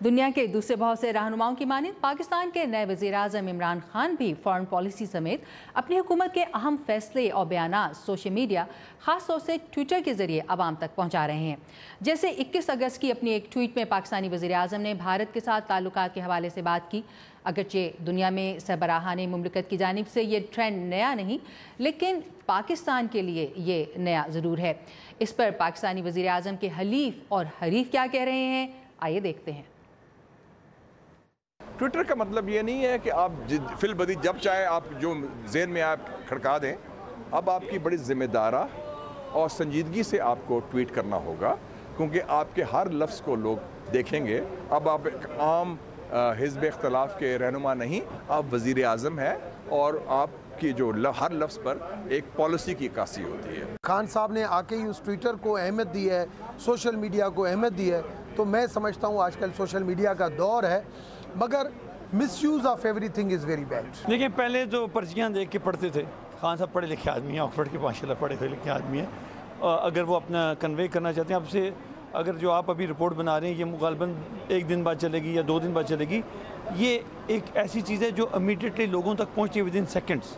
दुनिया के दूसरे बहुत से रहनुमाओं की माने पाकिस्तान के नए वज़ीर-ए-आज़म इमरान खान भी फॉरेन पॉलिसी समेत अपनी हुकूमत के अहम फैसले और बयानात सोशल मीडिया, ख़ास तौर से ट्विटर के ज़रिए आवाम तक पहुँचा रहे हैं। जैसे 21 अगस्त की अपनी एक ट्वीट में पाकिस्तानी वज़ीर-ए-आज़म ने भारत के साथ ताल्लुकात के हवाले से बात की। अगरचे दुनिया में सरबराहाने मुमलिकत की जानिब से ये ट्रेंड नया नहीं, लेकिन पाकिस्तान के लिए ये नया ज़रूर है। इस पर पाकिस्तानी वज़ीर-ए-आज़म के हलीफ और हरीफ क्या कह रहे हैं, आइए देखते हैं। ट्विटर का मतलब ये नहीं है कि आप फिलबदी जब चाहे आप जो ज़हन में आप खड़का दें। अब आपकी बड़ी ज़िम्मेदारा और संजीदगी से आपको ट्वीट करना होगा, क्योंकि आपके हर लफ्ज़ को लोग देखेंगे। अब आप एक आम हिज़्ब इख्तिलाफ के रहनुमा नहीं, आप वज़ीर आज़म हैं और आपकी जो हर लफ्ज़ पर एक पॉलिसी की अक्कासी होती है। खान साहब ने आके ही उस ट्विटर को अहमियत दी है, सोशल मीडिया को अहमियत दी है, तो मैं समझता हूँ आजकल सोशल मीडिया का दौर है, मगर misuse of everything is very bad. देखिए, पहले जो पर्चियाँ देख के पढ़ते थे, खान साहब पढ़े लिखे आदमी हैं, ऑक्सफोर्ड के माशाल्लाह पढ़े लिखे आदमी हैं। अगर वो अपना कन्वे करना चाहते हैं आपसे, अगर जो आप अभी रिपोर्ट बना रहे हैं ये मुगालबन एक दिन बाद चलेगी या 2 दिन बाद चलेगी, ये एक ऐसी चीज़ है जो इमीडिएटली लोगों तक पहुँचती है विद इन सेकेंड्स।